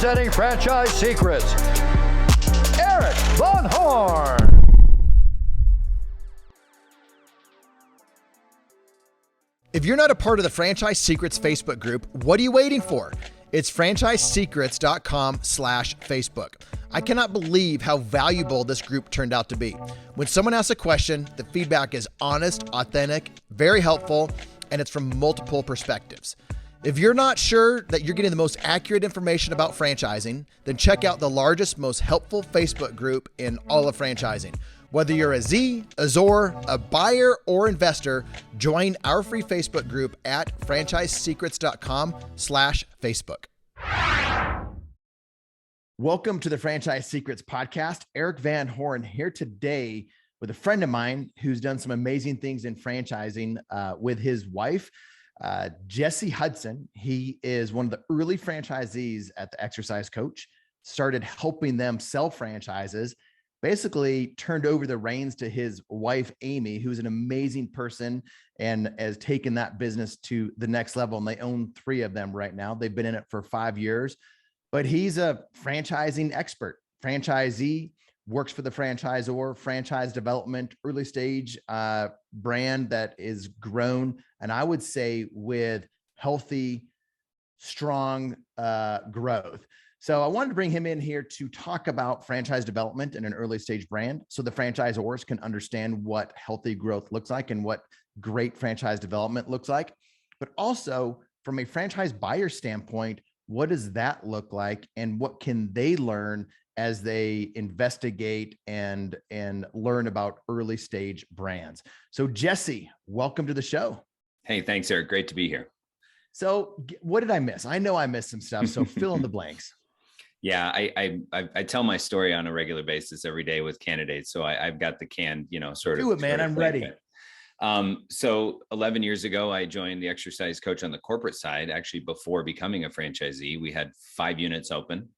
representing Franchise Secrets, Erik Van Horn. If you're not a part of the Franchise Secrets Facebook group, what are you waiting for? It's franchisesecrets.com/Facebook. I cannot believe how valuable this group turned out to be. When someone asks a question, the feedback is honest, authentic, very helpful, and it's from multiple perspectives. If you're not sure that you're getting the most accurate information about franchising, then check out the largest, most helpful Facebook group in all of franchising. Whether you're a Z, a Zor, a buyer, or investor, join our free Facebook group at franchisesecrets.com/Facebook. Welcome to the Franchise Secrets podcast. Erik Van Horn here today with a friend of mine who's done some amazing things in franchising with his wife, Jessie Hudson. He is one of the early franchisees at the Exercise Coach, started helping them sell franchises, basically turned over the reins to his wife, Amy, who's an amazing person and has taken that business to the next level. And they own 3 of them right now. They've been in it for 5 years, but he's a franchising expert, franchisee, works for the franchisor, franchise development, early stage brand that is grown. And I would say with healthy, strong growth. So I wanted to bring him in here to talk about franchise development in an early stage brand so the franchisors can understand what healthy growth looks like and what great franchise development looks like. But also from a franchise buyer standpoint, what does that look like and what can they learn as they investigate and learn about early stage brands? So Jesse, welcome to the show. Hey, thanks, Erik. Great to be here. So what did I miss? I know I missed some stuff, so fill in the blanks. Yeah, I tell my story on a regular basis every day with candidates. So I've got the canned, sort of. Do it, man. I'm ready. So 11 years ago, I joined the Exercise Coach on the corporate side. Actually, before becoming a franchisee, we had 5 units open.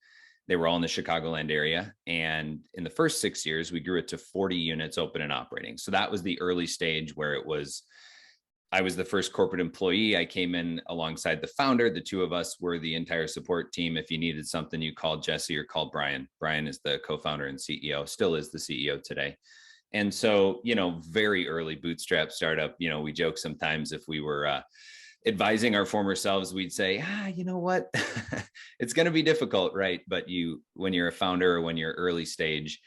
They were all in the Chicagoland area. And in the first 6 years, we grew it to 40 units open and operating. So that was the early stage where I was the first corporate employee. I came in alongside the founder. The 2 of us were the entire support team. If you needed something, you called Jesse or called Brian. Brian is the co-founder and CEO, still is the CEO today. And so, very early bootstrap startup, we joke sometimes if we were advising our former selves, we'd say, you know what, it's going to be difficult, right? But when you're a founder or when you're early stage,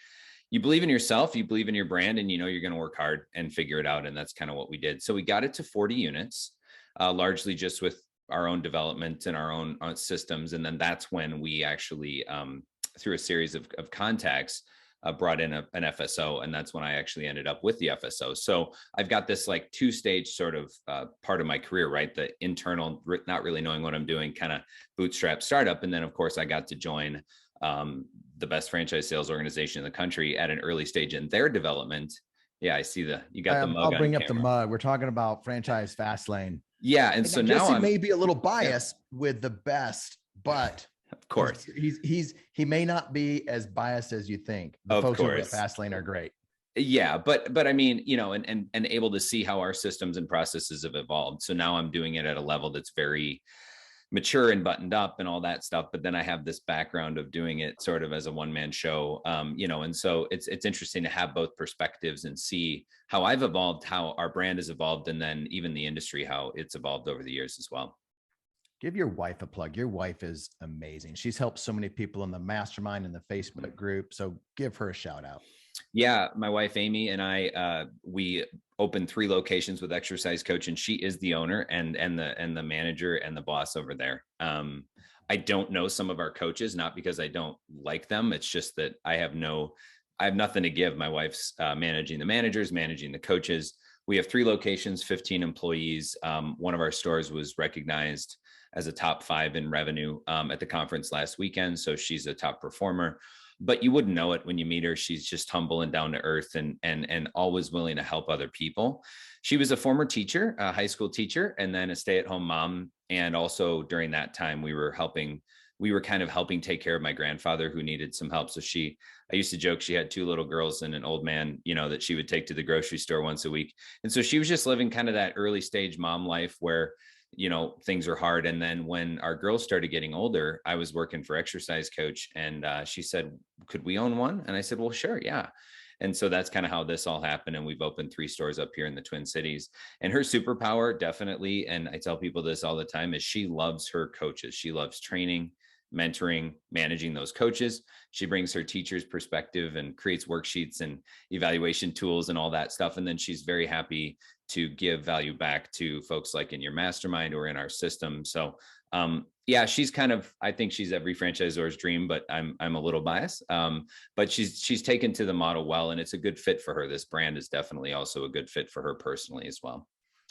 you believe in yourself, you believe in your brand, and you're going to work hard and figure it out. And that's kind of what we did. So we got it to 40 units, largely just with our own development and our own systems. And then that's when we actually, through a series of contacts, brought in an FSO. And that's when I actually ended up with the FSO. So I've got this like 2-stage sort of part of my career, right? The internal, not really knowing what I'm doing, kind of bootstrap startup. And then of course I got to join the best franchise sales organization in the country at an early stage in their development. Yeah, I see you got the mug. I'll bring up the mug. We're talking about franchise Fastlane. Yeah, and so now Jesse may be a little biased with the best, but of course he may not be as biased as you think. The folks over at Fastlane are great. Yeah, but I mean, and able to see how our systems and processes have evolved. So now I'm doing it at a level that's very mature and buttoned up and all that stuff. But then I have this background of doing it sort of as a one-man show, and so it's interesting to have both perspectives and see how I've evolved, how our brand has evolved, and then even the industry, how it's evolved over the years as well. Give your wife a plug. Your wife is amazing. She's helped so many people in the mastermind and the Facebook group. So give her a shout out. Yeah, my wife, Amy, and I, we opened 3 locations with Exercise Coach, and she is the owner and the manager and the boss over there. I don't know some of our coaches, not because I don't like them. It's just that I have nothing to give. My wife's managing the managers, managing the coaches. We have 3 locations, 15 employees. One of our stores was recognized as a top 5 in revenue at the conference last weekend. So she's a top performer. But you wouldn't know it when you meet her. She's just humble and down to earth and always willing to help other people. She was a former teacher, a high school teacher, and then a stay-at-home mom. And also during that time, we were kind of helping take care of my grandfather who needed some help. So I used to joke she had 2 little girls and an old man, that she would take to the grocery store once a week. And so she was just living kind of that early stage mom life where things are hard. And then when our girls started getting older, I was working for Exercise Coach, and she said, could we own one? And I said, well, sure. Yeah. And so that's kind of how this all happened. And we've opened 3 stores up here in the Twin Cities. And her superpower, definitely, and I tell people this all the time, is she loves her coaches. She loves training, mentoring, managing those coaches. She brings her teacher's perspective and creates worksheets and evaluation tools and all that stuff. And then she's very happy to give value back to folks like in your mastermind or in our system. So yeah, she's kind of, I think she's every franchisor's dream, but I'm a little biased. But she's taken to the model well, and it's a good fit for her. This brand is definitely also a good fit for her personally as well.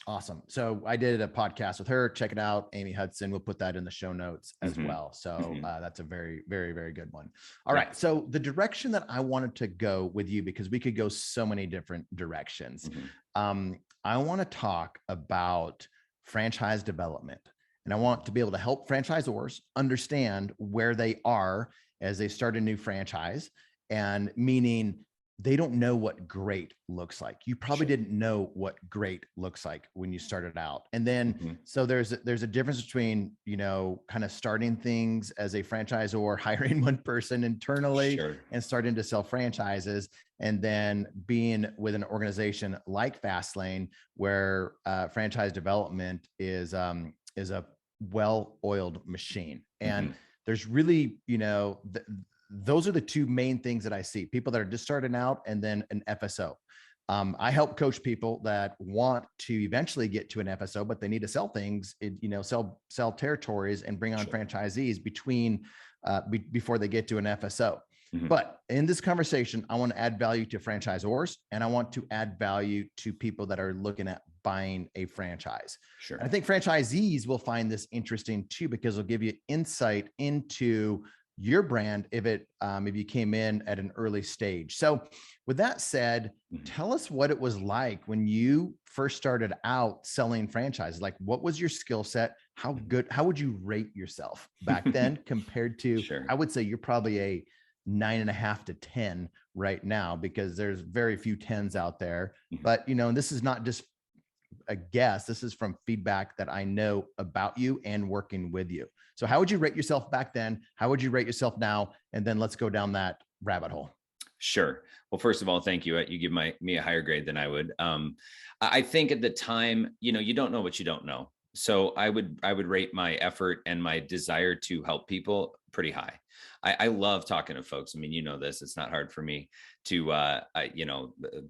Awesome. So I did a podcast with her. Check it out. Amy Hudson. We'll put that in the show notes as well. So that's a very, very, very good one. All right. So the direction that I wanted to go with you, because we could go so many different directions. I want to talk about franchise development, and I want to be able to help franchisors understand where they are as they start a new franchise, and meaning they don't know what great looks like. You probably didn't know what great looks like when you started out. And then, so there's a difference between, kind of starting things as a franchisor, hiring one person internally and starting to sell franchises, and then being with an organization like Fastlane, where franchise development is a well-oiled machine. And there's really, those are the 2 main things that I see: people that are just starting out, and then an FSO. I help coach people that want to eventually get to an FSO, but they need to sell things, sell territories and bring on franchisees before they get to an FSO. But in this conversation, I want to add value to franchisors, and I want to add value to people that are looking at buying a franchise. And I think franchisees will find this interesting too, because it'll give you insight into your brand if you came in at an early stage. So with that said, tell us what it was like when you first started out selling franchises. Like, what was your skill set? How would you rate yourself back then compared to, I would say you're probably a 9.5 to 10 right now, because there's very few 10s out there. But, and this is not just a guess. This is from feedback that I know about you and working with you. So how would you rate yourself back then? How would you rate yourself now? And then let's go down that rabbit hole. Sure. Well, first of all, thank you. You give me a higher grade than I would. I think at the time, you don't know what you don't know. So I would rate my effort and my desire to help people pretty high. I love talking to folks. I mean, this, it's not hard for me to,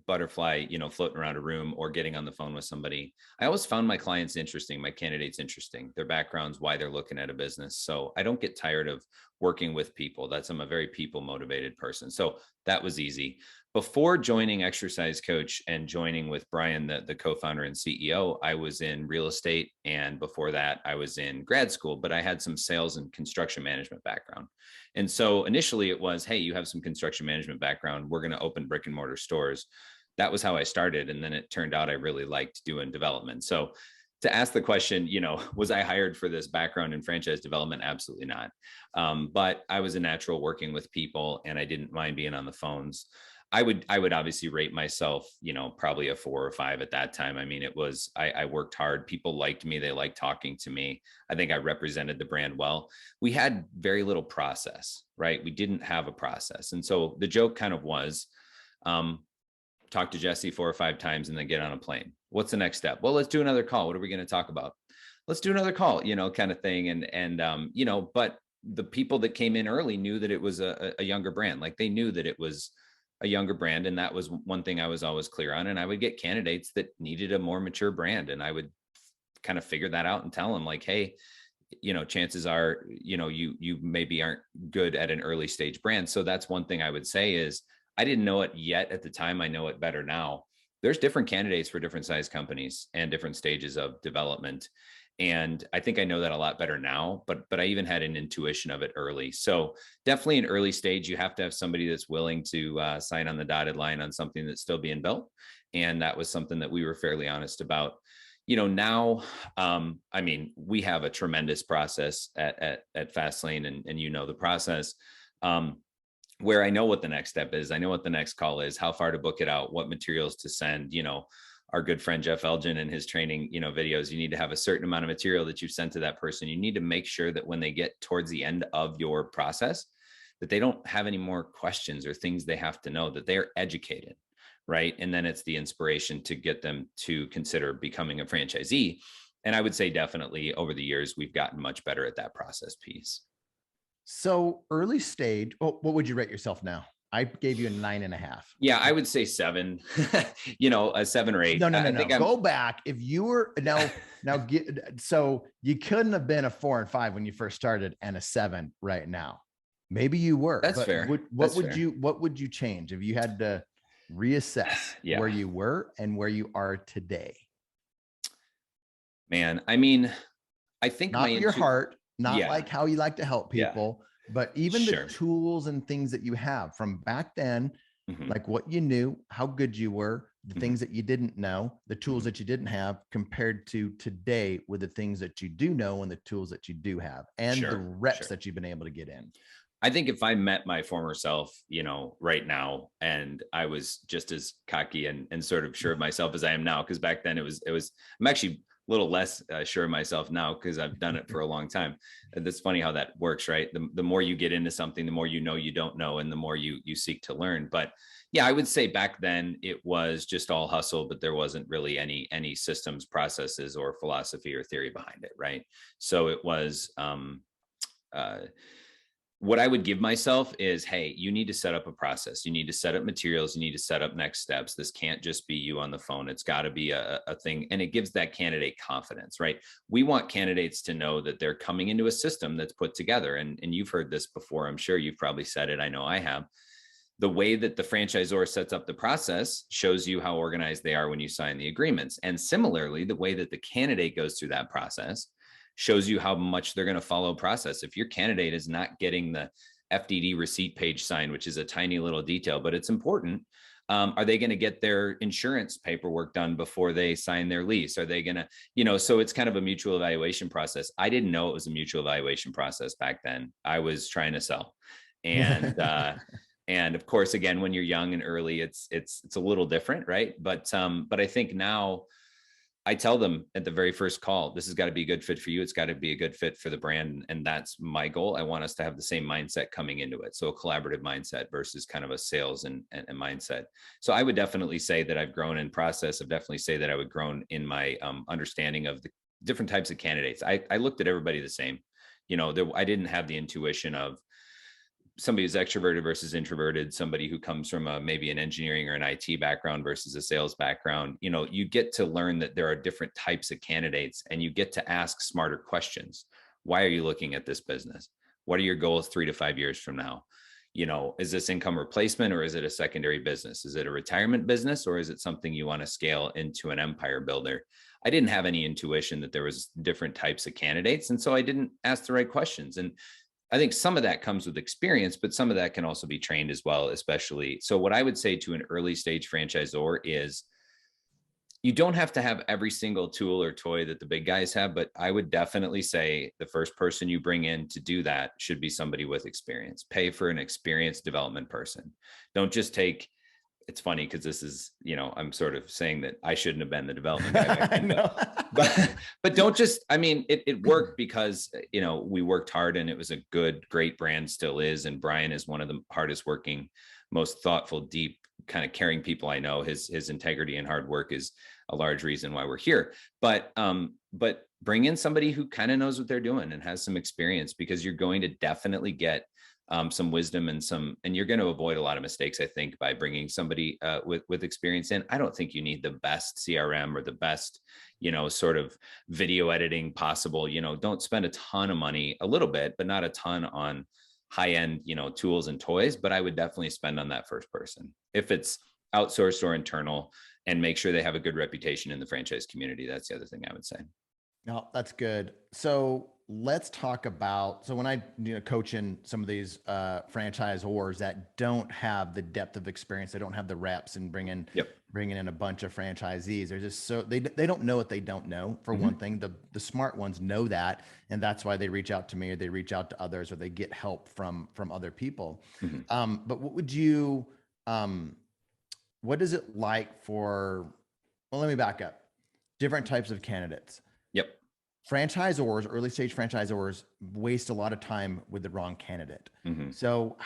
butterfly, floating around a room or getting on the phone with somebody. I always found my clients interesting, my candidates interesting, their backgrounds, why they're looking at a business. So I don't get tired of working with people. I'm a very people motivated person. So that was easy. Before joining Exercise Coach and joining with Brian, the co-founder and CEO, I was in real estate. And before that, I was in grad school, but I had some sales and construction management background. And so initially it was, hey, you have some construction management background, we're going to open brick and mortar stores. That was how I started. And then it turned out I really liked doing development. So to ask the question, was I hired for this background in franchise development? Absolutely not. But I was a natural working with people, and I didn't mind being on the phones. I would obviously rate myself, probably a 4 or 5 at that time. I mean, I worked hard. People liked me. They liked talking to me. I think I represented the brand well. We had very little process, right? We didn't have a process. And so the joke kind of was, talk to Jesse 4 or 5 times and then get on a plane. What's the next step? Well, let's do another call. What are we going to talk about? Let's do another call, kind of thing. And but the people that came in early knew that it was a younger brand. Like, they knew that it was a younger brand. And that was one thing I was always clear on. And I would get candidates that needed a more mature brand. And I would kind of figure that out and tell them, like, hey, chances are, you maybe aren't good at an early stage brand. So that's one thing I would say is, I didn't know it yet at the time. I know it better now. There's different candidates for different size companies and different stages of development. And I think I know that a lot better now, but I even had an intuition of it early. So definitely an early stage, you have to have somebody that's willing to sign on the dotted line on something that's still being built. And that was something that we were fairly honest about. Now, I mean, we have a tremendous process at Fastlane, and the process, where I know what the next step is. I know what the next call is, how far to book it out, what materials to send, our good friend Jeff Elgin and his training, videos, you need to have a certain amount of material that you've sent to that person. You need to make sure that when they get towards the end of your process, that they don't have any more questions or things they have to know, that they're educated, right? And then it's the inspiration to get them to consider becoming a franchisee. And I would say definitely over the years, we've gotten much better at that process piece. So early stage, what would you rate yourself now? I gave you a 9.5. Yeah, I would say 7, a 7 or 8. No. Go back. If you were so you couldn't have been a 4 and 5 when you first started and a 7 right now. Maybe you were. That's fair. What would you change if you had to reassess where you were and where you are today? Man, I mean, I think not your heart, not like how you like to help people, but even the tools and things that you have from back then, like what you knew, how good you were, the things that you didn't know, the tools that you didn't have compared to today with the things that you do know and the tools that you do have and the reps that you've been able to get in. I think if I met my former self, right now, and I was just as cocky and sort of sure of myself as I am now, because back then I'm actually a little less sure of myself now because I've done it for a long time. That's funny how that works, right? The more you get into something, the more you don't know, and the more you seek to learn. But yeah, I would say back then it was just all hustle, but there wasn't really any systems, processes, or philosophy or theory behind it, right? So it was what I would give myself is, hey, you need to set up a process. You need to set up materials. You need to set up next steps. This can't just be you on the phone. It's got to be a thing. And it gives that candidate confidence, right? We want candidates to know that they're coming into a system that's put together. And you've heard this before. I'm sure you've probably said it. I know I have. The way that the franchisor sets up the process shows you how organized they are when you sign the agreements. And similarly, the way that the candidate goes through that process shows you how much they're going to follow process. If your candidate is not getting the FDD receipt page signed, which is a tiny little detail, but it's important. Are they going to get their insurance paperwork done before they sign their lease? Are they going to, so it's kind of a mutual evaluation process. I didn't know it was a mutual evaluation process back then. I was trying to sell. And, and of course, again, when you're young and early, it's a little different, right? But I think now, I tell them at the very first call, this has got to be a good fit for you. It's got to be a good fit for the brand. And that's my goal. I want us to have the same mindset coming into it. So a collaborative mindset versus kind of a sales and mindset. So I would definitely say that I've grown in process. I've definitely say that I would grown in my understanding of the different types of candidates. I looked at everybody the same. I didn't have the intuition of somebody who's extroverted versus introverted, somebody who comes from maybe an engineering or an IT background versus a sales background. You get to learn that there are different types of candidates, and you get to ask smarter questions. Why are you looking at this business? What are your goals 3 to 5 years from now? Is this income replacement, or is it a secondary business? Is it a retirement business, or is it something you want to scale into an empire builder? I didn't have any intuition that there was different types of candidates. And so I didn't ask the right questions. And I think some of that comes with experience, but some of that can also be trained as well, especially. So what I would say to an early stage franchisor is you don't have to have every single tool or toy that the big guys have, but I would definitely say the first person you bring in to do that should be somebody with experience. Pay for an experienced development person. Don't just take, it's funny because this is, I'm sort of saying that I shouldn't have been the development guy back then, but don't just, it worked because, we worked hard and it was a great brand, still is. And Brian is one of the hardest working, most thoughtful, deep, kind of caring people I know. His integrity and hard work is a large reason why we're here. But bring in somebody who kind of knows what they're doing and has some experience, because you're going to definitely get some wisdom and you're going to avoid a lot of mistakes, I think, by bringing somebody with experience in. I don't think you need the best CRM or the best, sort of video editing possible. Don't spend a ton of money, a little bit, but not a ton on high-end, tools and toys. But I would definitely spend on that first person if it's outsourced or internal, and make sure they have a good reputation in the franchise community. That's the other thing I would say. No, that's good. So let's talk about, so when I coach in some of these franchisors that don't have the depth of experience, they don't have the reps, and bringing in a bunch of franchisees, they're just so they don't know what they don't know. For one thing, the smart ones know that, and that's why they reach out to me, or they reach out to others, or they get help from other people. But what would you what is it like for Well, let me back up. Different types of candidates. Yep. Franchisors, early stage franchisors waste a lot of time with the wrong candidate. Mm-hmm. So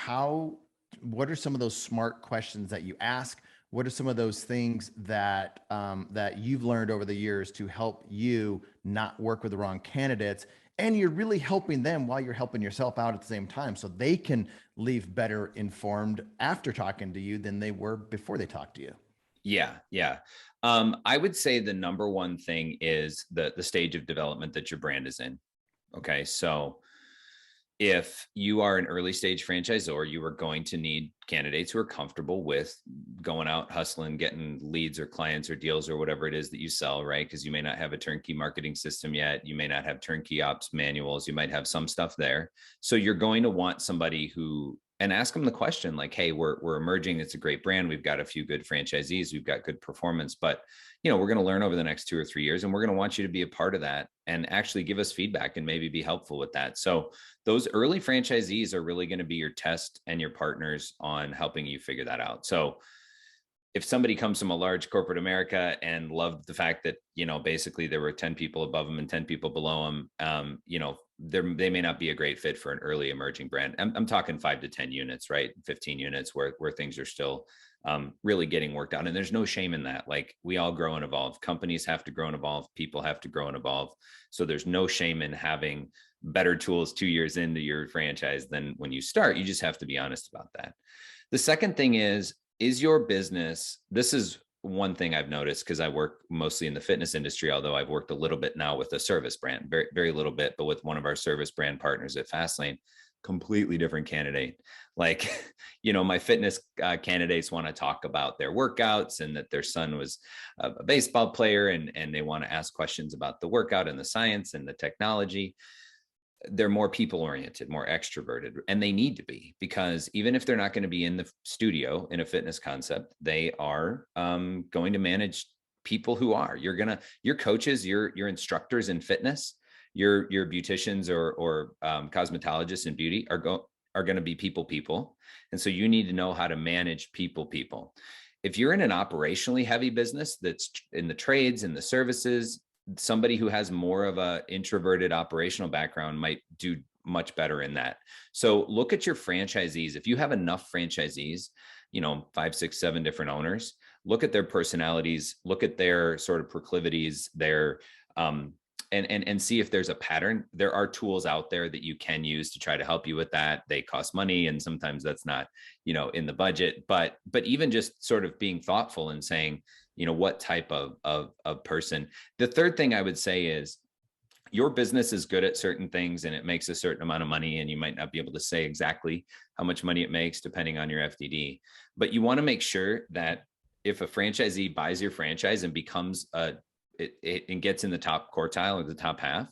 what are some of those smart questions that you ask? What are some of those things that that you've learned over the years to help you not work with the wrong candidates? And you're really helping them while you're helping yourself out at the same time, so they can leave better informed after talking to you than they were before they talked to you. Yeah. Yeah. I would say the number one thing is the stage of development that your brand is in. Okay. So if you are an early stage franchisor, you are going to need candidates who are comfortable with going out, hustling, getting leads or clients or deals or whatever it is that you sell, right? Because you may not have a turnkey marketing system yet. You may not have turnkey ops manuals. You might have some stuff there. So you're going to want somebody who, and ask them the question like, hey, we're emerging. It's a great brand. We've got a few good franchisees. We've got good performance, but we're going to learn over the next 2 or 3 years, and we're going to want you to be a part of that and actually give us feedback and maybe be helpful with that. So those early franchisees are really going to be your test and your partners on helping you figure that out. So if somebody comes from a large corporate America and loved the fact that, basically there were 10 people above them and 10 people below them, they may not be a great fit for an early emerging brand. I'm talking 5 to 10 units, right? 15 units where things are still really getting worked out. And there's no shame in that. Like, we all grow and evolve. Companies have to grow and evolve. People have to grow and evolve. So there's no shame in having better tools 2 years into your franchise than when you start. You just have to be honest about that. The second thing is your business, this is one thing I've noticed because I work mostly in the fitness industry, although I've worked a little bit now with a service brand, very, very little bit, but with one of our service brand partners at Fastlane, completely different candidate. Like, my fitness candidates want to talk about their workouts and that their son was a baseball player, and they want to ask questions about the workout and the science and the technology. They're more people oriented, more extroverted, and they need to be, because even if they're not going to be in the studio in a fitness concept, they are going to manage people who are. Your coaches, your instructors in fitness, your beauticians or cosmetologists in beauty are going to be people. And so you need to know how to manage people. If you're in an operationally heavy business that's in the trades and the services, somebody who has more of a introverted operational background might do much better in that. So look at your franchisees. If you have enough franchisees, 5, 6, 7 different owners, look at their personalities, look at their sort of proclivities, their and see if there's a pattern. There are tools out there that you can use to try to help you with that. They cost money, and sometimes that's not, in the budget, but even just sort of being thoughtful and saying, what type of person. The third thing I would say is, your business is good at certain things and it makes a certain amount of money, and you might not be able to say exactly how much money it makes depending on your FDD, but you want to make sure that if a franchisee buys your franchise and becomes and gets in the top quartile or the top half,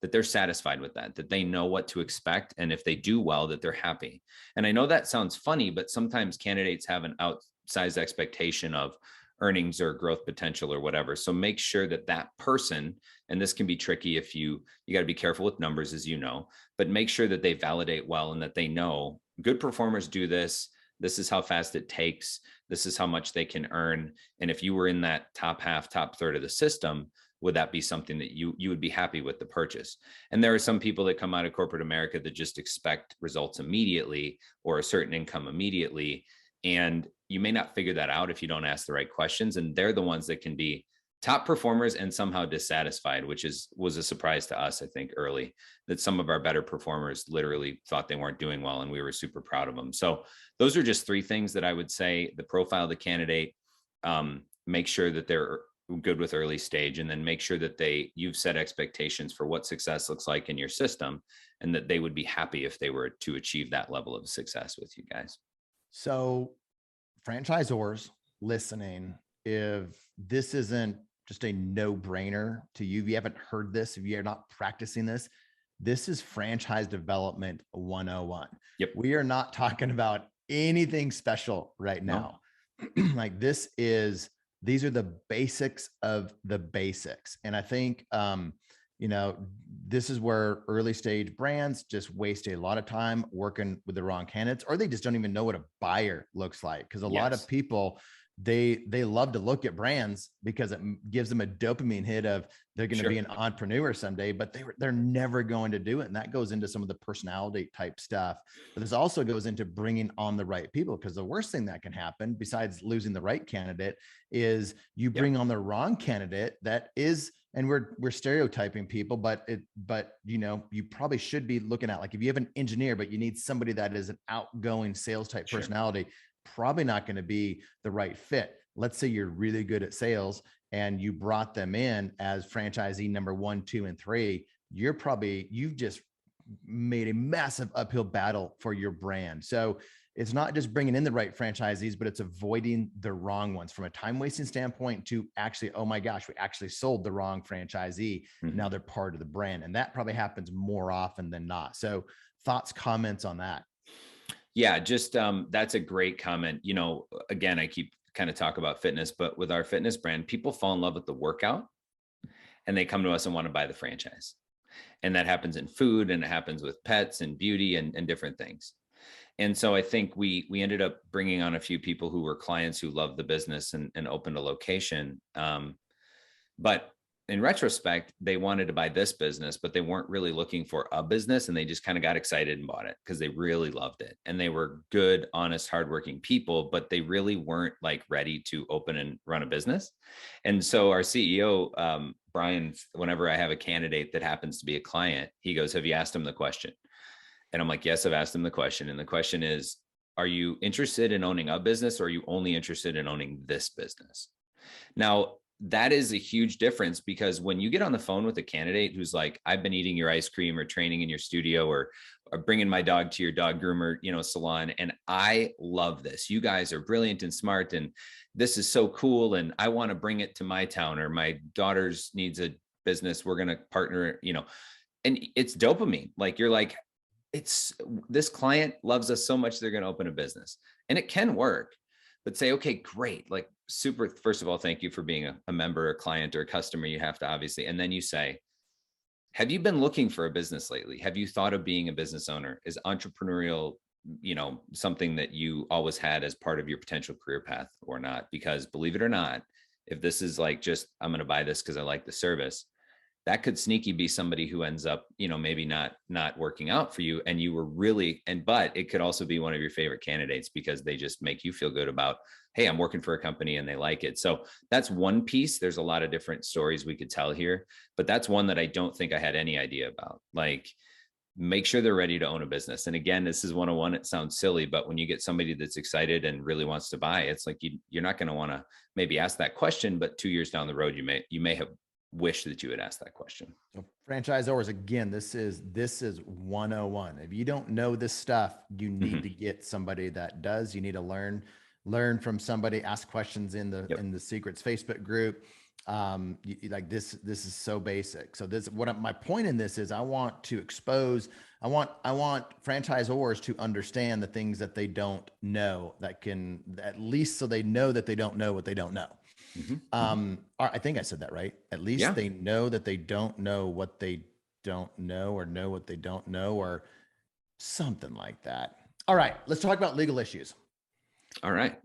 that they're satisfied with that they know what to expect. And if they do well, that they're happy. And I know that sounds funny, but sometimes candidates have an outsized expectation of earnings or growth potential or whatever. So make sure that person, and this can be tricky if you got to be careful with numbers, as you know, but make sure that they validate well and that they know good performers do this. This is how fast it takes. This is how much they can earn. And if you were in that top half, top third of the system, would that be something that you would be happy with the purchase? And there are some people that come out of corporate America that just expect results immediately or a certain income immediately. And you may not figure that out if you don't ask the right questions. And they're the ones that can be top performers and somehow dissatisfied, which was a surprise to us, I think, early, that some of our better performers literally thought they weren't doing well, and we were super proud of them. So those are just 3 things that I would say: the profile of the candidate, make sure that they're good with early stage, and then make sure that you've set expectations for what success looks like in your system, and that they would be happy if they were to achieve that level of success with you guys. So franchisors listening, if this isn't just a no-brainer to you, if you haven't heard this, if you're not practicing this is franchise development 101. Yep. We are not talking about anything special right now. No. Like, these are the basics of the basics. And I think, this is where early stage brands just waste a lot of time working with the wrong candidates, or they just don't even know what a buyer looks like. Because a lot of people they love to look at brands because it gives them a dopamine hit of they're going to be an entrepreneur someday, but they're never going to do it. And that goes into some of the personality type stuff. But this also goes into bringing on the right people, because the worst thing that can happen besides losing the right candidate is you bring on the wrong candidate that is, and we're stereotyping people, but you probably should be looking at, like, if you have an engineer, but you need somebody that is an outgoing sales type personality, probably not going to be the right fit. Let's say you're really good at sales and you brought them in as franchisee number 1, 2, and 3. You've just made a massive uphill battle for your brand. So it's not just bringing in the right franchisees, but it's avoiding the wrong ones from a time wasting standpoint to actually, oh my gosh, we actually sold the wrong franchisee. Now they're part of the brand. And that probably happens more often than not. So thoughts, comments on that? Yeah, just that's a great comment. Again, I keep kind of talk about fitness, but with our fitness brand, people fall in love with the workout and they come to us and want to buy the franchise. And that happens in food, and it happens with pets and beauty and different things. And so I think we ended up bringing on a few people who were clients who loved the business and opened a location. But in retrospect, they wanted to buy this business, but they weren't really looking for a business, and they just kind of got excited and bought it because they really loved it. And they were good, honest, hardworking people, but they really weren't like ready to open and run a business. And so our CEO, Brian, whenever I have a candidate that happens to be a client, he goes, "Have you asked him the question?" And I'm like, "Yes, I've asked him the question." And the question is, are you interested in owning a business, or are you only interested in owning this business? Now, that is a huge difference, because when you get on the phone with a candidate who's like, "I've been eating your ice cream or training in your studio or bringing my dog to your dog groomer, salon, and I love this. You guys are brilliant and smart, and this is so cool, and I want to bring it to my town, or my daughter's needs a business. We're going to partner, and it's dopamine. Like, you're like, this client loves us so much, they're going to open a business, and it can work. But say, okay, great. Like, super. First of all, thank you for being a member, a client, or a customer. You have to obviously, and then you say, have you been looking for a business lately? Have you thought of being a business owner? Is entrepreneurial, something that you always had as part of your potential career path or not? Because believe it or not, if this is like just, I'm going to buy this because I like the service, that could sneaky be somebody who ends up, maybe not working out for you. And you were really, but it could also be one of your favorite candidates because they just make you feel good about, hey, I'm working for a company and they like it. So that's one piece. There's a lot of different stories we could tell here, but that's one that I don't think I had any idea about. Like, make sure they're ready to own a business. And again, this is 101. It sounds silly, but when you get somebody that's excited and really wants to buy, it's like, you're not going to want to maybe ask that question, but 2 years down the road, you may have wish that you had asked that question. So franchisors, again, this is 101. If you don't know this stuff, you need to get somebody that does. You need to learn from somebody, ask questions in the Secrets Facebook group. Like this is so basic. So my point in this is I want franchisors to understand the things that they don't know, at least so they know that they don't know what they don't know. I think I said that right. At least they know that they don't know what they don't know, or know what they don't know, or something like that. All right, let's talk about legal issues. All right.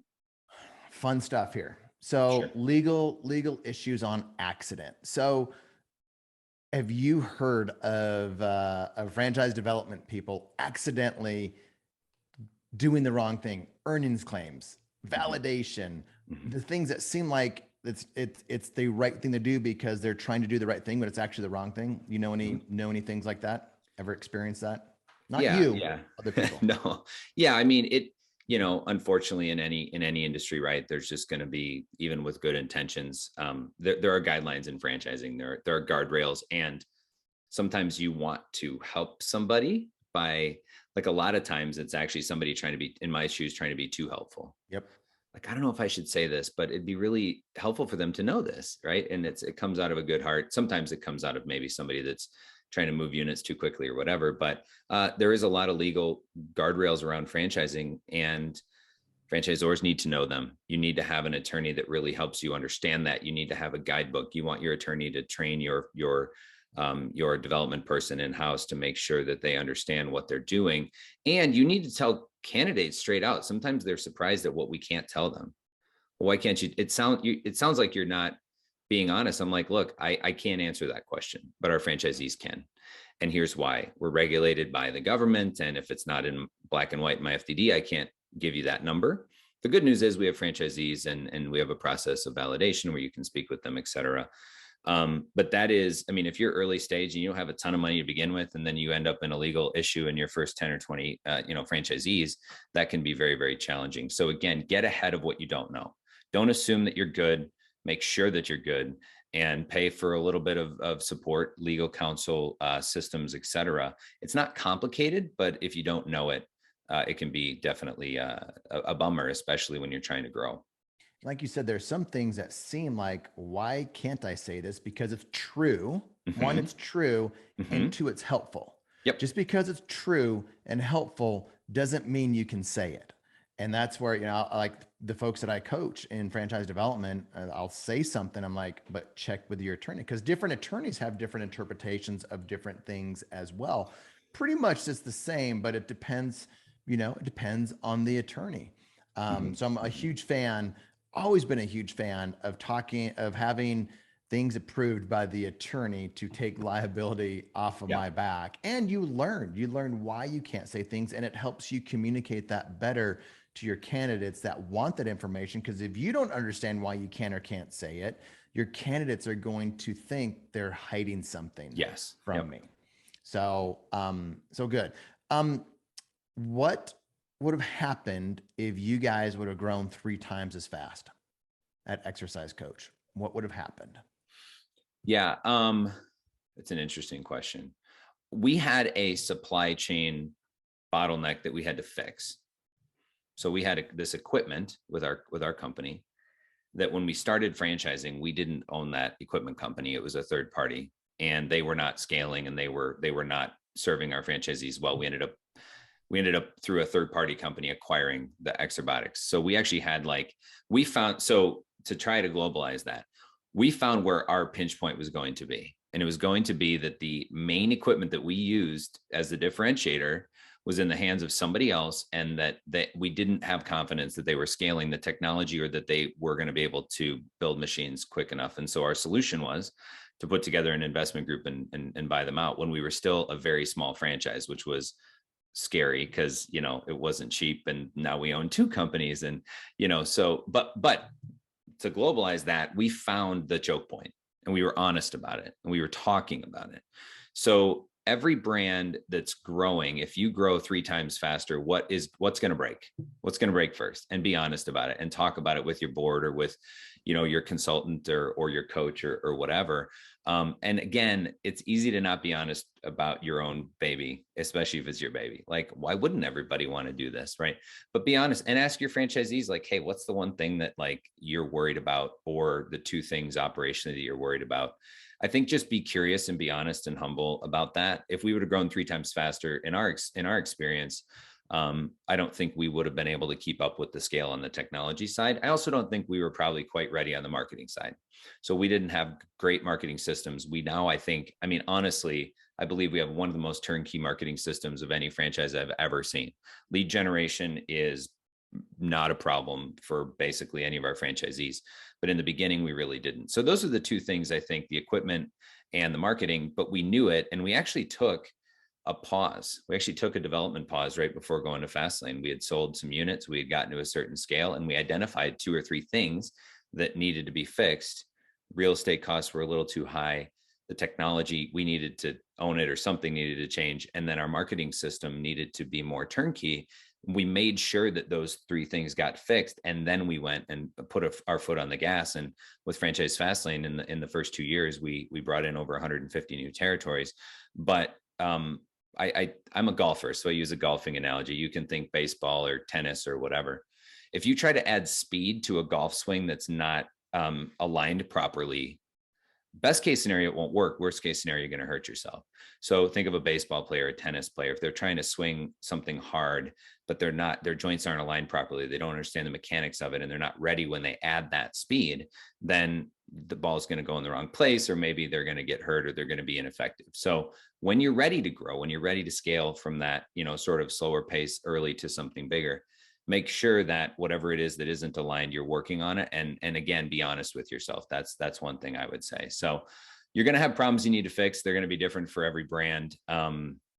Fun stuff here. So legal issues on accident. So have you heard of franchise development people accidentally doing the wrong thing, earnings claims, validation, the things that seem like it's the right thing to do because they're trying to do the right thing, but it's actually the wrong thing? You know any things like that? Ever experienced that? Not you, other people. No. Yeah. I mean, unfortunately in any industry, right, there's just going to be, even with good intentions, there are guidelines in franchising, there are guardrails, and sometimes you want to help somebody by, like, a lot of times it's actually somebody trying to be, in my shoes, trying to be too helpful. Yep. Like, I don't know if I should say this, but it'd be really helpful for them to know this, right? And it comes out of a good heart. Sometimes it comes out of maybe somebody that's trying to move units too quickly or whatever, but there is a lot of legal guardrails around franchising, and franchisors need to know them. You need to have an attorney that really helps you understand that. You need to have a guidebook. You want your attorney to train your development person in-house to make sure that they understand what they're doing. And you need to tell candidates straight out. Sometimes they're surprised at what we can't tell them. Why can't you? It sounds like you're not being honest. I'm like, look, I can't answer that question, but our franchisees can. And here's why. We're regulated by the government. And if it's not in black and white in my FDD, I can't give you that number. The good news is we have franchisees and we have a process of validation where you can speak with them, et cetera. But that is, I mean, if you're early stage and you don't have a ton of money to begin with, and then you end up in a legal issue in your first 10 or 20, franchisees, that can be very, very challenging. So again, get ahead of what you don't know. Don't assume that you're good. Make sure that you're good, and pay for a little bit of support, legal counsel, systems, et cetera. It's not complicated, but if you don't know it, it can be definitely a bummer, especially when you're trying to grow. Like you said, there's some things that seem like, why can't I say this? Because it's true. One, it's true, and two, it's helpful. Yep. Just because it's true and helpful doesn't mean you can say it. And that's where, like the folks that I coach in franchise development, I'll say something, I'm like, but check with your attorney, because different attorneys have different interpretations of different things as well. Pretty much it's the same, but it depends, it depends on the attorney. So I'm a huge fan, always been a huge fan of having things approved by the attorney to take liability off of my back. And you learn why you can't say things, and it helps you communicate that better to your candidates that want that information. Because if you don't understand why you can or can't say it, your candidates are going to think they're hiding something from me. So, so good. What would have happened if you guys would have grown 3 times as fast at Exercise Coach? What would have happened? Yeah. It's an interesting question. We had a supply chain bottleneck that we had to fix. So we had this equipment with our company that when we started franchising, we didn't own that equipment company. It was a third party, and they were not scaling, and they were not serving our franchisees well. We ended up through a third party company acquiring the Exerbotics. So we actually had to try to globalize that, we found where our pinch point was going to be. And it was going to be that the main equipment that we used as the differentiator was in the hands of somebody else, and that we didn't have confidence that they were scaling the technology, or that they were going to be able to build machines quick enough. And so our solution was to put together an investment group and buy them out when we were still a very small franchise, which was scary because, it wasn't cheap. And now we own 2 companies, and, but to globalize that, we found the choke point, and we were honest about it, and we were talking about it. So every brand that's growing, if you grow 3 times faster, what's going to break? What's going to break first? And be honest about it, and talk about it with your board, or with, your consultant, or your coach, or whatever. And again, it's easy to not be honest about your own baby, especially if it's your baby. Like, why wouldn't everybody want to do this? Right. But be honest and ask your franchisees, like, hey, what's the one thing that you're worried about, or the 2 things operationally that you're worried about? I think just be curious and be honest and humble about that. If we would have grown 3 times faster in our experience, I don't think we would have been able to keep up with the scale on the technology side. I also don't think we were probably quite ready on the marketing side. So we didn't have great marketing systems. Honestly, I believe we have one of the most turnkey marketing systems of any franchise I've ever seen. Lead generation is not a problem for basically any of our franchisees, but in the beginning, we really didn't. So those are the 2 things, I think, the equipment and the marketing, but we knew it. And we actually took a pause. We actually took a development pause right before going to Fastlane. We had sold some units, we had gotten to a certain scale, and we identified 2 or 3 things that needed to be fixed. Real estate costs were a little too high. The technology, we needed to own it, or something needed to change. And then our marketing system needed to be more turnkey. We made sure that those 3 things got fixed. And then we went and put our foot on the gas. And with Franchise Fastlane in the first 2 years, we brought in over 150 new territories. But I'm a golfer, so I use a golfing analogy. You can think baseball or tennis or whatever. If you try to add speed to a golf swing that's not aligned properly, best case scenario, it won't work. Worst case scenario, you're going to hurt yourself. So think of a baseball player, a tennis player. If they're trying to swing something hard, but their joints aren't aligned properly, they don't understand the mechanics of it, and they're not ready when they add that speed, then the ball is going to go in the wrong place, or maybe they're going to get hurt, or they're going to be ineffective. So when you're ready to grow, when you're ready to scale from that, sort of slower pace early to something bigger, make sure that whatever it is that isn't aligned, you're working on it. And again, be honest with yourself. That's one thing I would say. So you're going to have problems you need to fix. They're going to be different for every brand,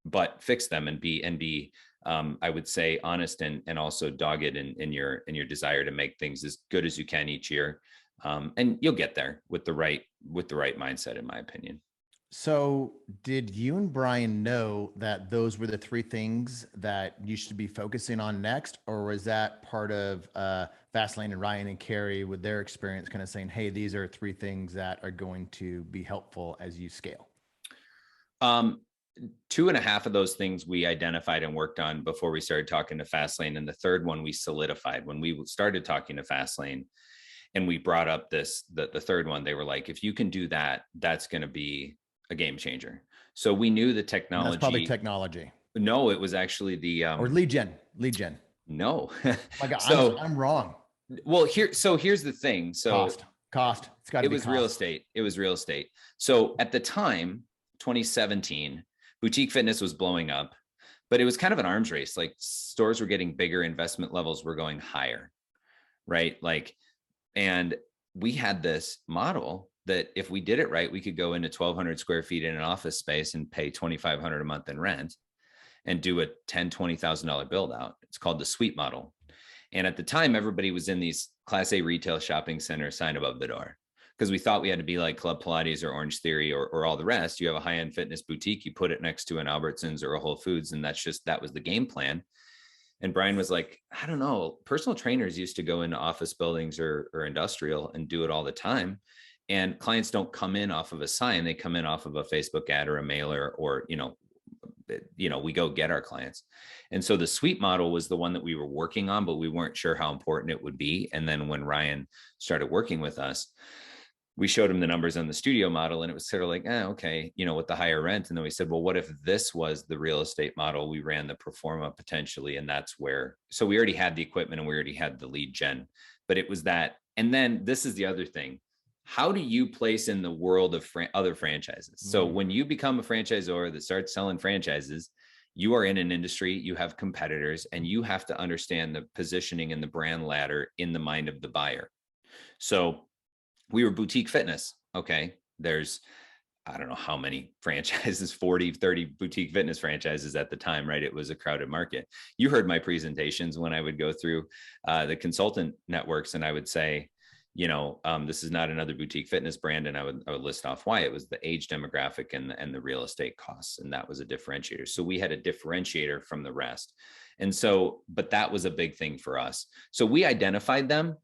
but fix them and be I would say honest and also dogged in your desire to make things as good as you can each year. And you'll get there with the right mindset, in my opinion. So did you and Brian know that those were the three things that you should be focusing on next? Or was that part of Fastlane and Ryan and Carrie with their experience kind of saying, hey, these are three things that are going to be helpful as you scale? 2.5 of those things we identified and worked on before we started talking to Fastlane. And the third one we solidified when we started talking to Fastlane. And we brought up the third one. They were like, if you can do that, that's going to be a game changer. So we knew the technology. That's probably technology. No, it was actually the or lead gen. No. My God, so I'm wrong. Well, here's the thing. So cost. It's got to be cost. Real estate. It was real estate. So at the time, 2017, boutique fitness was blowing up, but it was kind of an arms race. Like stores were getting bigger, investment levels were going higher, right? Like, and we had this model that if we did it right, we could go into 1,200 square feet in an office space and pay $2,500 a month in rent and do a $10,000, $20,000 build out. It's called the suite model. And at the time, everybody was in these Class A retail shopping centers sign above the door because we thought we had to be like Club Pilates or Orange Theory or all the rest. You have a high-end fitness boutique, you put it next to an Albertsons or a Whole Foods, and that was the game plan. And Brian was like, I don't know, personal trainers used to go into office buildings or industrial and do it all the time. And clients don't come in off of a sign. They come in off of a Facebook ad or a mailer or, we go get our clients. And so the suite model was the one that we were working on, but we weren't sure how important it would be. And then when Ryan started working with us, we showed him the numbers on the studio model and it was sort of like, okay, with the higher rent. And then we said, well, what if this was the real estate model? We ran the pro forma potentially. And that's where, so we already had the equipment and we already had the lead gen, but it was that. And then this is the other thing. How do you place in the world of other franchises? So when you become a franchisor that starts selling franchises, you are in an industry, you have competitors, and you have to understand the positioning and the brand ladder in the mind of the buyer. So we were boutique fitness. Okay. There's, I don't know how many franchises, 40, 30 boutique fitness franchises at the time, right? It was a crowded market. You heard my presentations when I would go through the consultant networks and I would say, this is not another boutique fitness brand. And I would list off why. It was the age demographic and the real estate costs. And that was a differentiator. So we had a differentiator from the rest. And so, but that was a big thing for us. So we identified them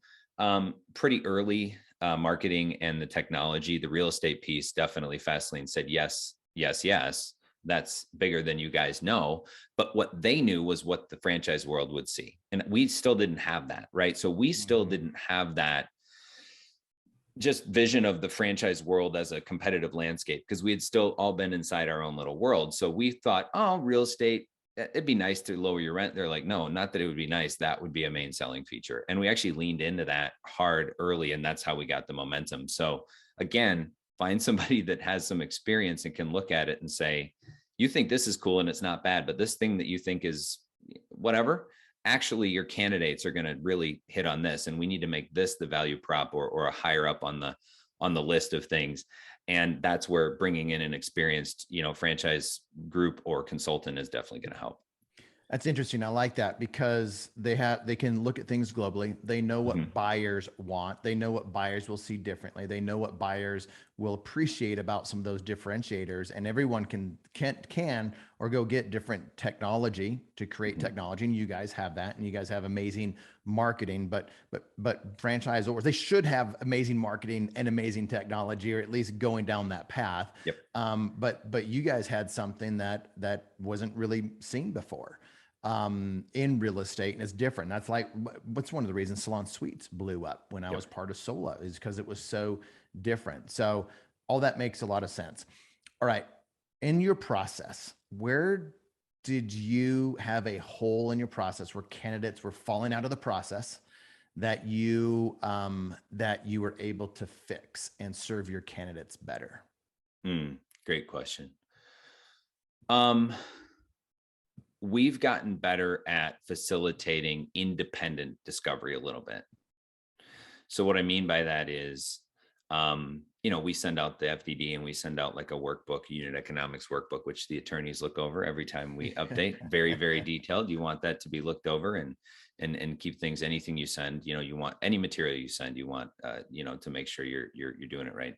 pretty early, marketing and the technology, the real estate piece, definitely Fastlane said, yes. That's bigger than you guys know. But what they knew was what the franchise world would see. And we still didn't have that, right? So we still didn't have that just vision of the franchise world as a competitive landscape because we had still all been inside our own little world. So we thought, real estate, it'd be nice to lower your rent. They're like, no, not that it would be nice. That would be a main selling feature. And we actually leaned into that hard early. And that's how we got the momentum. So again, find somebody that has some experience and can look at it and say, you think this is cool and it's not bad, but this thing that you think is whatever, actually your candidates are going to really hit on this. And we need to make this the value prop or a higher up on the list of things. And that's where bringing in an experienced, franchise group or consultant is definitely going to help. That's interesting. I like that because they can look at things globally. They know what buyers want. They know what buyers will see differently. They know what buyers will appreciate about some of those differentiators. And everyone can or go get different technology to create technology. And you guys have that, and you guys have amazing marketing. But franchisors, they should have amazing marketing and amazing technology, or at least going down that path. Yep. But you guys had something that wasn't really seen before in real estate, and it's different. That's like what's one of the reasons Salon Suites blew up when I was part of Sola, is because it was so different. So all that makes a lot of sense. All right. In your process, where did you have a hole in your process where candidates were falling out of the process that you were able to fix and serve your candidates better? Great question. we've gotten better at facilitating independent discovery a little bit. So what I mean by that is, we send out the FDD and we send out like a workbook, a unit economics workbook, which the attorneys look over every time we update. Very, very detailed. You want that to be looked over and keep things, anything you send, you want any material you send, you want, to make sure you're doing it right.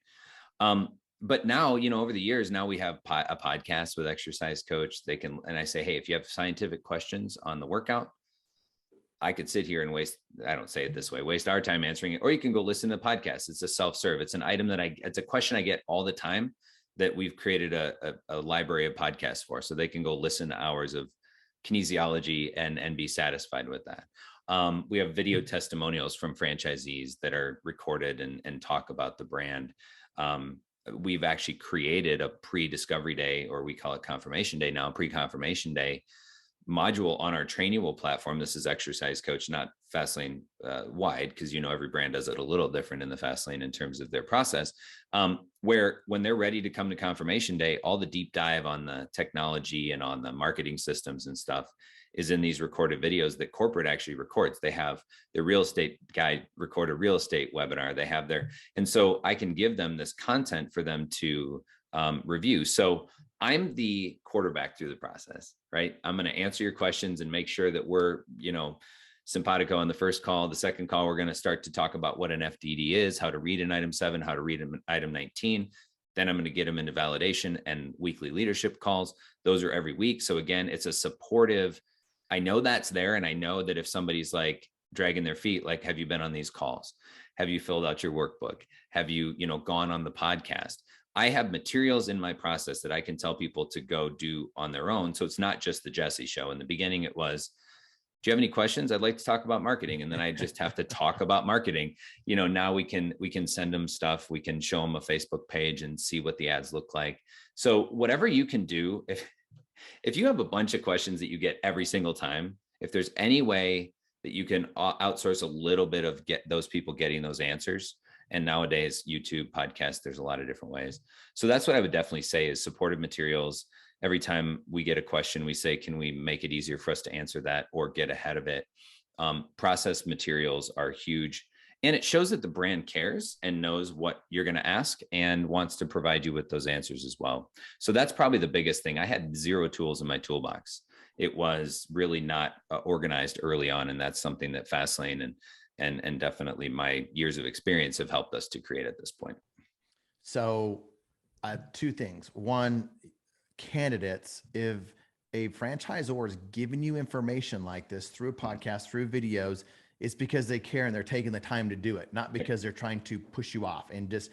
But now, over the years, now we have a podcast with Exercise Coach. And I say, hey, if you have scientific questions on the workout, I could sit here and I don't say it this way, waste our time answering it, or you can go listen to the podcast. It's a self-serve. It's an item it's a question I get all the time that we've created a library of podcasts for, so they can go listen to hours of kinesiology and be satisfied with that. We have video testimonials from franchisees that are recorded and talk about the brand. We've actually created a pre-discovery day, or we call it confirmation day now, pre-confirmation day module on our Trainable platform. This is Exercise Coach, not Fastlane wide, because every brand does it a little different in the Fastlane in terms of their process, where when they're ready to come to confirmation day, all the deep dive on the technology and on the marketing systems and stuff is in these recorded videos that corporate actually records. They have their real estate guy record a real estate webinar. They have and so I can give them this content for them to review. So I'm the quarterback through the process, right? I'm going to answer your questions and make sure that we're, simpatico on the first call. The second call, we're going to start to talk about what an FDD is, how to read an item 7, how to read an item 19. Then I'm going to get them into validation and weekly leadership calls. Those are every week. So again, it's a supportive, I know that's there. And I know that if somebody's like dragging their feet, like, have you been on these calls? Have you filled out your workbook? Have you, gone on the podcast? I have materials in my process that I can tell people to go do on their own. So it's not just the Jesse show. In the beginning, it was, do you have any questions? I'd like to talk about marketing. And then I just have to talk about marketing. Now we can send them stuff. We can show them a Facebook page and see what the ads look like. So whatever you can do, if you have a bunch of questions that you get every single time, if there's any way that you can outsource a little bit of get those people getting those answers. And nowadays, YouTube, podcast, there's a lot of different ways. So that's what I would definitely say is supportive materials. Every time we get a question, we say, can we make it easier for us to answer that or get ahead of it? Process materials are huge. And it shows that the brand cares and knows what you're going to ask and wants to provide you with those answers as well. So that's probably the biggest thing. I had 0 tools in my toolbox. It was really not organized early on. And that's something that Fastlane and definitely my years of experience have helped us to create at this point. So 2 things. One, candidates, if a franchisor is giving you information like this through a podcast, through videos, it's because they care and they're taking the time to do it, not because they're trying to push you off and just,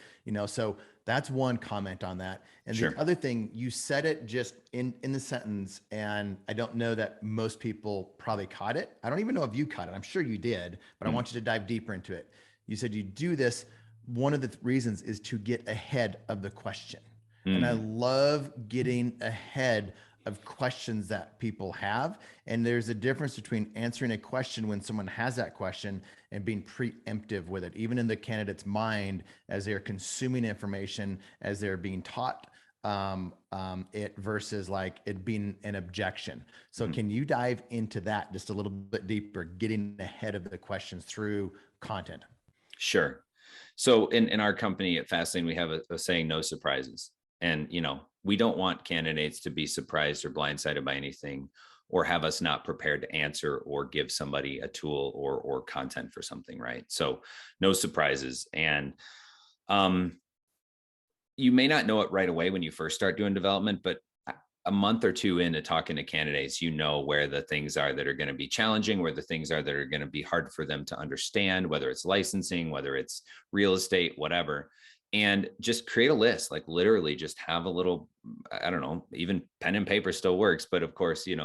so that's one comment on that. And Sure. The other thing, you said it just in the sentence, and I don't know that most people probably caught it. I don't even know if you caught it. I'm sure you did, but I want you to dive deeper into it. You said you do this. One of the reasons is to get ahead of the question. And I love getting ahead of questions that people have. And there's a difference between answering a question when someone has that question and being preemptive with it, even in the candidate's mind as they're consuming information, as they're being taught it versus like it being an objection. So can you dive into that just a little bit deeper, getting ahead of the questions through content? Sure. So in our company at Fastlane, we have a saying, no surprises. And, we don't want candidates to be surprised or blindsided by anything or have us not prepared to answer or give somebody a tool or content for something, right? So no surprises. And you may not know it right away when you first start doing development, but a month or 2 into talking to candidates, where the things are that are going to be challenging, where the things are that are going to be hard for them to understand, whether it's licensing, whether it's real estate, whatever. And just create a list, like literally just have a little, I don't know, even pen and paper still works. But of course, you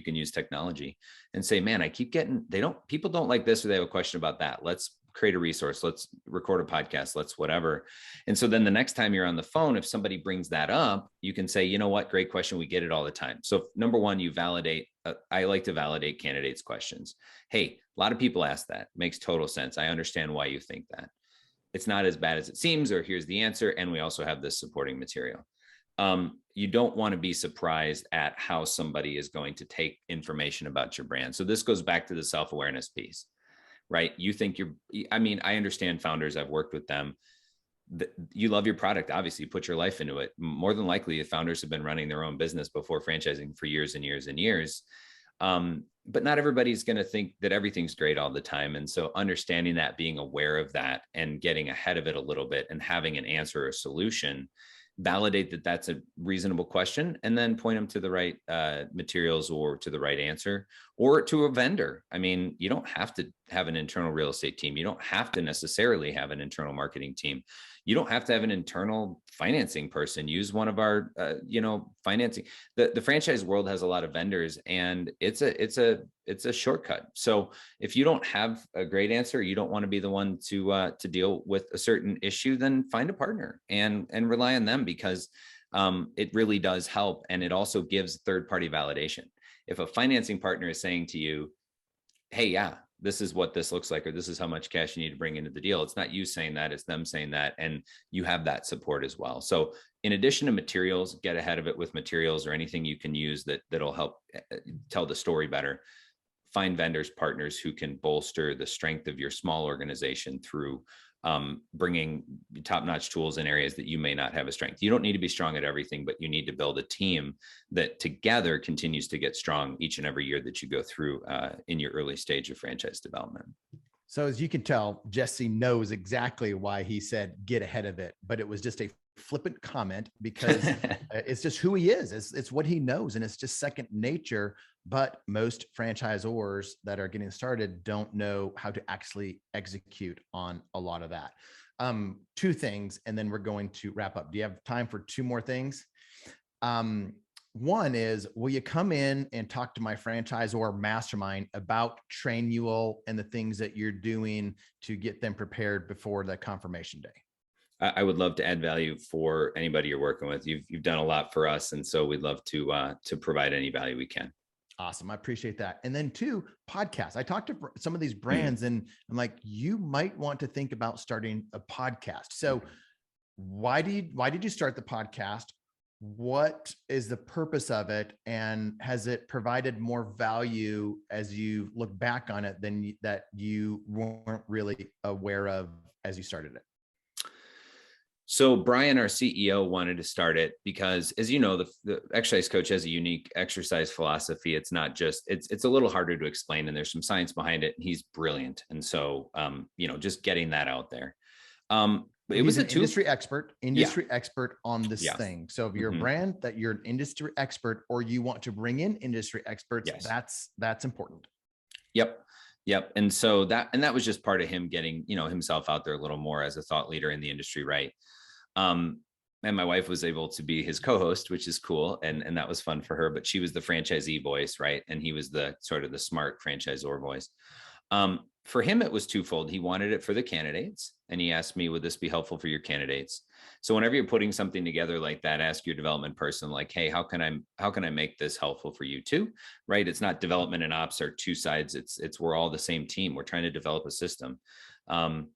can use technology and say, man, I keep getting, people don't like this, or they have a question about that. Let's create a resource. Let's record a podcast. Let's whatever. And so then the next time you're on the phone, if somebody brings that up, you can say, you know what, great question. We get it all the time. So number one, you validate. I like to validate candidates' questions. Hey, a lot of people ask that. Makes total sense. I understand why you think that. It's not as bad as it seems, or here's the answer. And we also have this supporting material. you don't want to be surprised at how somebody is going to take information about your brand. So this goes back to the self-awareness piece, right? You think I understand founders, I've worked with them. You love your product, obviously, you put your life into it. More than likely, the founders have been running their own business before franchising for years and years and years. But not everybody's going to think that everything's great all the time. And so understanding that, being aware of that and getting ahead of it a little bit and having an answer or solution, validate that that's a reasonable question, and then point them to the right materials or to the right answer or to a vendor. I mean, you don't have to have an internal real estate team. You don't have to necessarily have an internal marketing team. You don't have to have an internal financing person. Use one of our, financing. The franchise world has a lot of vendors, and it's a shortcut. So if you don't have a great answer, you don't want to be the one to deal with a certain issue, then find a partner and rely on them, because it really does help. And it also gives third-party validation. If a financing partner is saying to you, hey, yeah, this is what this looks like, or this is how much cash you need to bring into the deal, it's not you saying that, it's them saying that, and you have that support as well. So in addition to materials, get ahead of it with materials or anything you can use that'll help tell the story better. Find vendors, partners who can bolster the strength of your small organization through bringing top-notch tools in areas that you may not have a strength. You don't need to be strong at everything, but you need to build a team that together continues to get strong each and every year that you go through in your early stage of franchise development. So as you can tell, Jesse knows exactly why he said, get ahead of it, but it was just a flippant comment because it's just who he is. It's what he knows, and it's just second nature. But most franchisors that are getting started don't know how to actually execute on a lot of that. Two things, and then we're going to wrap up. Do you have time for two more things? One is, will you come in and talk to my franchisor mastermind about Trainual and the things that you're doing to get them prepared before the confirmation day? I would love to add value for anybody you're working with. You've done a lot for us, and so we'd love to provide any value we can. Awesome. I appreciate that. And then two, podcasts. I talked to some of these brands and I'm like, you might want to think about starting a podcast. So why did you start the podcast? What is the purpose of it? And has it provided more value as you look back on it than that you weren't really aware of as you started it? So Brian, our CEO, wanted to start it because, as you know, the exercise coach has a unique exercise philosophy. It's not just, it's a little harder to explain, and there's some science behind it. He's brilliant. And so, just getting that out there. It was an industry expert on this thing. So if you're a brand that you're an industry expert, or you want to bring in industry experts, that's important. Yep. And so that was just part of him getting, himself out there a little more as a thought leader in the industry. Right. And my wife was able to be his co-host, which is cool. And that was fun for her, but she was the franchisee voice. Right. And he was the sort of the smart franchisor voice. For him, it was twofold. He wanted it for the candidates, and he asked me, would this be helpful for your candidates? So whenever you're putting something together like that, ask your development person, like, hey, how can I make this helpful for you too? Right. It's not development and ops are two sides. It's we're all the same team. We're trying to develop a system. And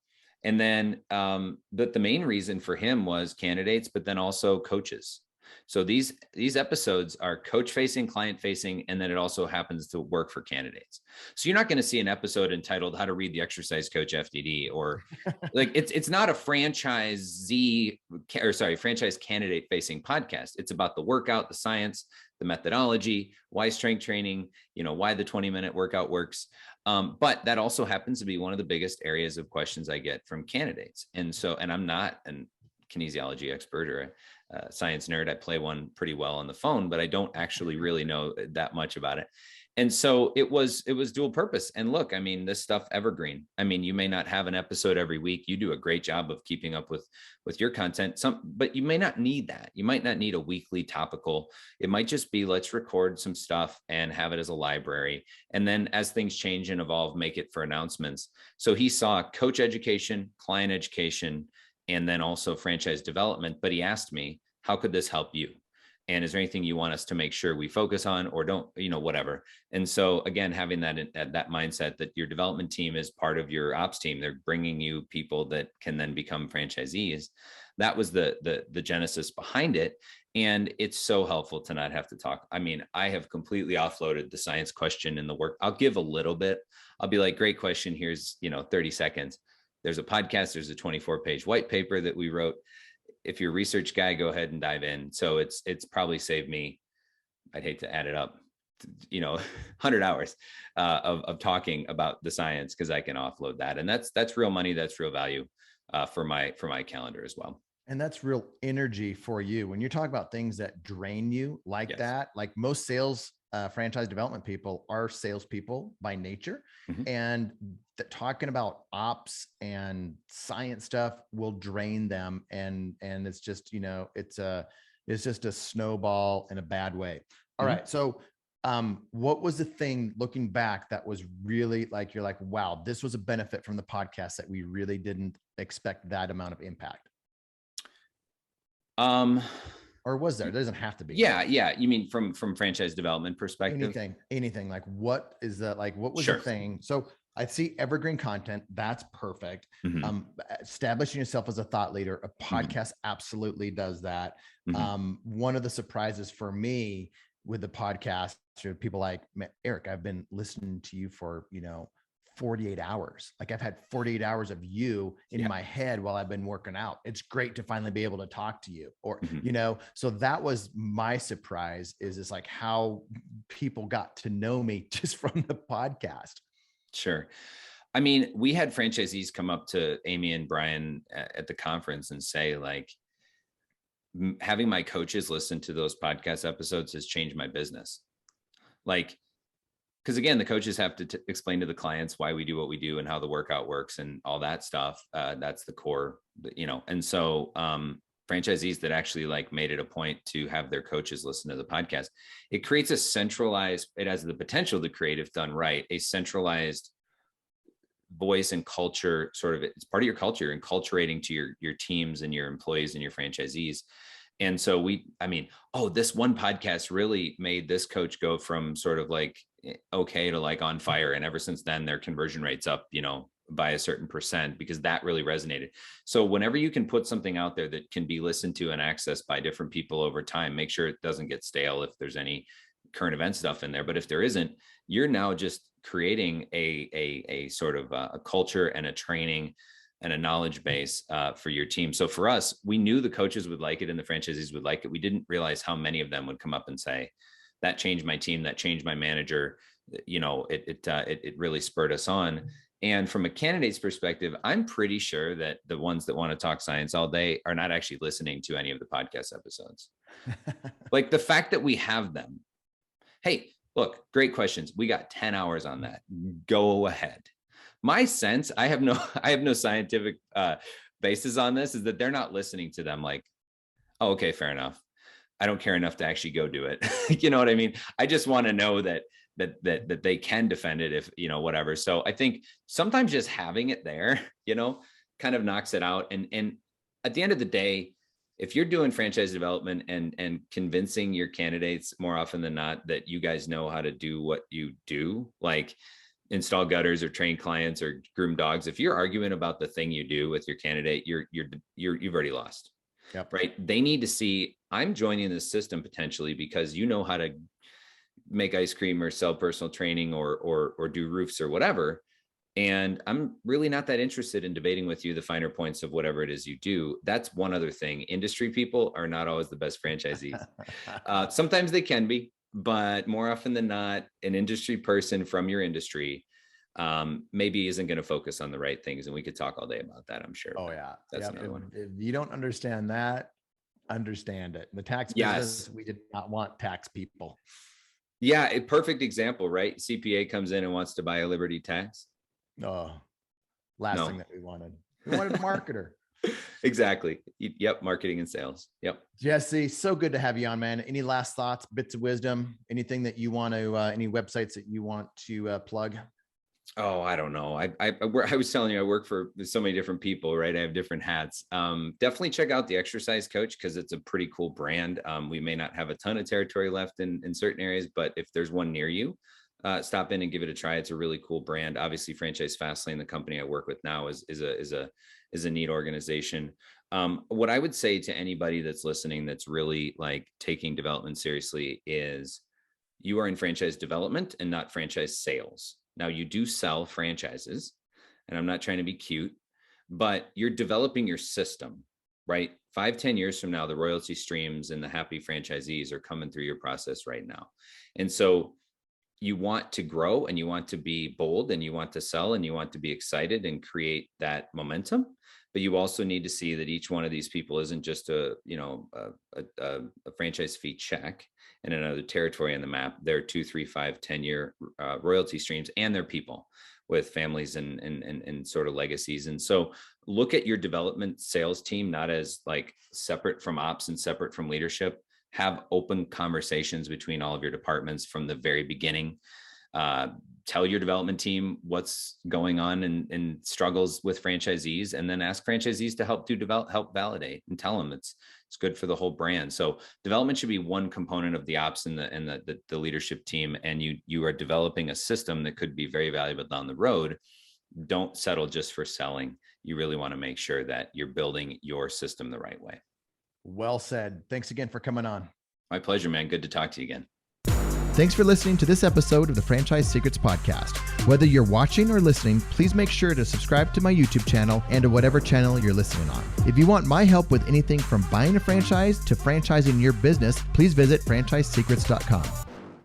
then, but the main reason for him was candidates, but then also coaches. So these episodes are coach facing, client facing, and then it also happens to work for candidates. So you're not going to see an episode entitled "How to Read the Exercise Coach FDD," or like it's not a franchise candidate facing podcast. It's about the workout, the science, the methodology, why strength training, why the 20-minute workout works. But that also happens to be one of the biggest areas of questions I get from candidates. And I'm not a kinesiology expert or a science nerd. I play one pretty well on the phone, but I don't actually really know that much about it. And so it was dual purpose. And look, I mean, this stuff evergreen. I mean, you may not have an episode every week. You do a great job of keeping up with your content, but you may not need that. You might not need a weekly topical. It might just be, let's record some stuff and have it as a library. And then as things change and evolve, make it for announcements. So he saw coach education, client education, and then also franchise development. But he asked me, how could this help you? And is there anything you want us to make sure we focus on, or don't, whatever. And so again, having that mindset that your development team is part of your ops team, they're bringing you people that can then become franchisees. that was the genesis behind it. And it's so helpful to not have to talk. I mean, I have completely offloaded the science question in the work. I'll give a little bit. I'll be like, great question. Here's, 30 seconds. There's a podcast. There's a 24-page white paper that we wrote. If you're a research guy, go ahead and dive in. So it's probably saved me, I'd hate to add it up, 100 hours of talking about the science, because I can offload that. And that's real money. That's real value for my calendar as well. And that's real energy for you. When you're talking about things that drain you like Yes. that, like most sales, franchise development people are salespeople by nature. Mhm. And talking about ops and science stuff will drain them. And it's just, it's just a snowball in a bad way. All Mhm. right. So what was the thing looking back that was really like, you're like, wow, this was a benefit from the podcast that we really didn't expect that amount of impact? Or was there? It doesn't have to be. Yeah. You mean from franchise development perspective? Anything like, what is that? Like, what was Sure. the thing? So I see evergreen content. That's perfect. Mhm. Establishing yourself as a thought leader, a podcast absolutely does that. Mhm. One of the surprises for me with the podcast, people like, Eric, I've been listening to you for, 48 hours. Like I've had 48 hours of you in Yeah. my head while I've been working out. It's great to finally be able to talk to you, or, Mhm. so that was my surprise, is it's like how people got to know me just from the podcast. Sure. I mean, we had franchisees come up to Amy and Brian at the conference and say, like, having my coaches listen to those podcast episodes has changed my business. Like, because again, the coaches have to explain to the clients why we do what we do and how the workout works and all that stuff. That's the core, and so franchisees that actually like made it a point to have their coaches listen to the podcast, it creates a centralized, it has the potential to create, if done right, a centralized voice and culture, sort of, it's part of your culture, enculturating to your teams and your employees and your franchisees. And so this one podcast really made this coach go from sort of like okay to like on fire. And ever since then, their conversion rate's up, by a certain percent, because that really resonated. So whenever you can put something out there that can be listened to and accessed by different people over time, make sure it doesn't get stale if there's any current event stuff in there. But if there isn't, you're now just creating a sort of a culture and a training and a knowledge base for your team. So for us, we knew the coaches would like it and the franchisees would like it. We didn't realize how many of them would come up and say, that changed my team, that changed my manager. It really spurred us on. And from a candidate's perspective, I'm pretty sure that the ones that want to talk science all day are not actually listening to any of the podcast episodes. Like the fact that we have them. Hey, look, great questions. We got 10 hours on that. Go ahead. My sense, I have no scientific basis on this, is that they're not listening to them like, oh, okay, fair enough. I don't care enough to actually go do it. You know what I mean? I just want to know that they can defend it if, whatever. So I think sometimes just having it there, kind of knocks it out. And at the end of the day, if you're doing franchise development and convincing your candidates more often than not that you guys know how to do what you do, like install gutters or train clients or groom dogs, if you're arguing about the thing you do with your candidate, you've already lost. Yep. Right? They need to see, I'm joining this system potentially because you know how to make ice cream or sell personal training or do roofs or whatever. And I'm really not that interested in debating with you the finer points of whatever it is you do. That's one other thing. Industry people are not always the best franchisees. Sometimes they can be, but more often than not, an industry person from your industry maybe isn't going to focus on the right things. And we could talk all day about that, I'm sure. Oh yeah. That's another one. If you don't understand that, understand it. The tax business, we did not want tax people. Yeah. A perfect example, right? CPA comes in and wants to buy a Liberty tax. Oh, last thing that we wanted. We wanted a marketer. Exactly. Yep. Marketing and sales. Yep. Jesse, so good to have you on, man. Any last thoughts, bits of wisdom, anything that you want to, any websites that you want to plug? Oh, I don't know. I was telling you, I work for so many different people, right? I have different hats. Definitely check out the Exercise Coach because it's a pretty cool brand. We may not have a ton of territory left in certain areas, but if there's one near you, stop in and give it a try. It's a really cool brand. Obviously, Franchise Fastlane, the company I work with now, is a neat organization. What I would say to anybody that's listening, that's really like taking development seriously, is you are in franchise development and not franchise sales. Now, you do sell franchises, and I'm not trying to be cute, but you're developing your system, right? 5-10 years from now, the royalty streams and the happy franchisees are coming through your process right now. And so you want to grow, and you want to be bold, and you want to sell, and you want to be excited and create that momentum. But you also need to see that each one of these people isn't just a franchise fee check and another territory on the map. They're 2, 3, 5, 10-year royalty streams, and they're people with families and sort of legacies. And so look at your development sales team not as like separate from ops and separate from leadership. Have open conversations between all of your departments from the very beginning. Tell your development team what's going on and struggles with franchisees, and then ask franchisees to help validate, and tell them it's good for the whole brand. So development should be one component of the ops and the leadership team. And you are developing a system that could be very valuable down the road. Don't settle just for selling. You really want to make sure that you're building your system the right way. Well said. Thanks again for coming on. My pleasure, man. Good to talk to you again. Thanks for listening to this episode of the Franchise Secrets Podcast. Whether you're watching or listening, please make sure to subscribe to my YouTube channel and to whatever channel you're listening on. If you want my help with anything from buying a franchise to franchising your business, please visit franchisesecrets.com.